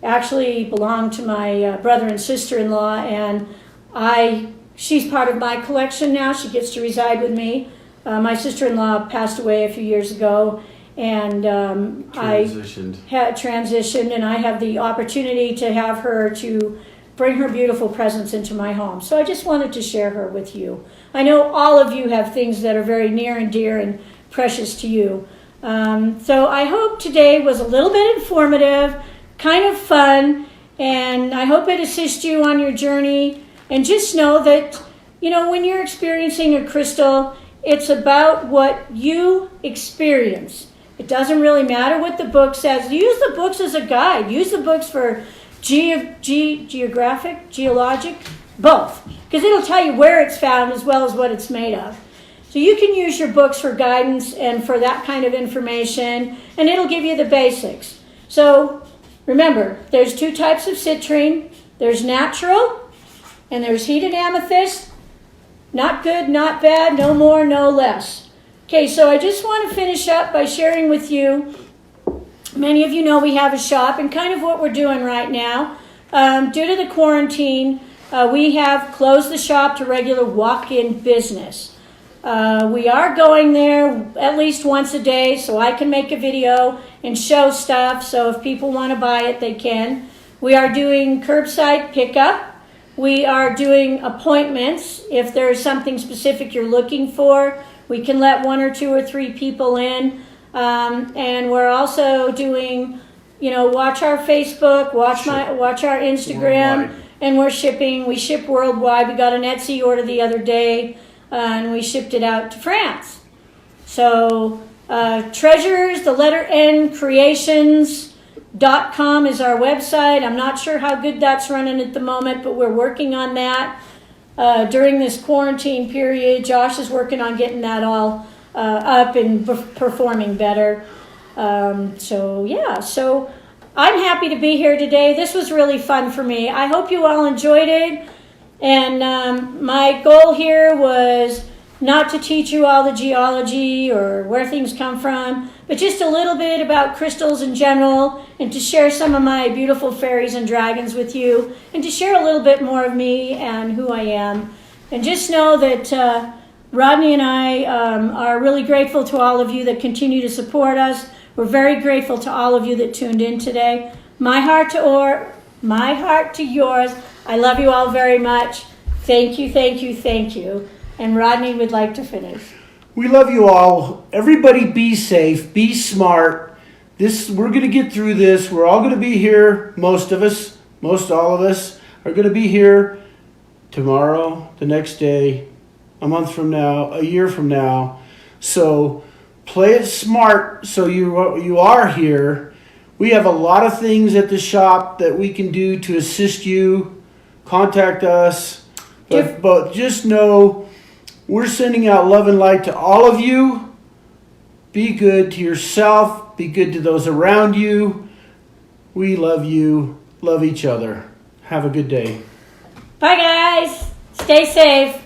actually belonged to my brother and sister-in-law, and she's part of my collection now. She gets to reside with me. My sister-in-law passed away a few years ago, and Transitioned. I had transitioned, and I have the opportunity to have her to bring her beautiful presence into my home. So I just wanted to share her with you. I know all of you have things that are very near and dear and precious to you. So I hope today was a little bit informative, kind of fun, and I hope it assists you on your journey. And just know that, when you're experiencing a crystal, it's about what you experience. It doesn't really matter what the book says. Use the books as a guide. Use the books for geologic, both. because it'll tell you where it's found as well as what it's made of. So you can use your books for guidance and for that kind of information, and it'll give you the basics. So remember, there's 2 types of citrine. There's natural, and there's heated amethyst. Not good, not bad, no more, no less. Okay, so I just want to finish up by sharing with you, many of you know we have a shop, and kind of what we're doing right now. Due to the quarantine, we have closed the shop to regular walk-in business. We are going there at least once a day so I can make a video and show stuff, so if people want to buy it, they can. We are doing curbside pickup. We are doing appointments. If there's something specific you're looking for, we can let 1 or 2 or 3 people in. And we're also doing, watch our Facebook, watch our Instagram, worldwide. And we're shipping. We ship worldwide. We got an Etsy order the other day, and we shipped it out to France. So Treasures, the letter N, creations.com is our website. I'm not sure how good that's running at the moment, but we're working on that. During this quarantine period, Josh is working on getting that all up and performing better. So I'm happy to be here today. This was really fun for me. I hope you all enjoyed it. And my goal here was not to teach you all the geology or where things come from, but just a little bit about crystals in general, and to share some of my beautiful fairies and dragons with you, and to share a little bit more of me and who I am. And just know that Rodney and I are really grateful to all of you that continue to support us. We're very grateful to all of you that tuned in today. My heart to yours. I love you all very much. Thank you, thank you, thank you. And Rodney would like to finish. We love you all. Everybody be safe, be smart. We're going to get through this. We're all going to be here. Most all of us are going to be here tomorrow, the next day, a month from now, a year from now. So play it smart so you are here. We have a lot of things at the shop that we can do to assist you. Contact us. But just know we're sending out love and light to all of you. Be good to yourself. Be good to those around you. We love you. Love each other. Have a good day. Bye, guys. Stay safe.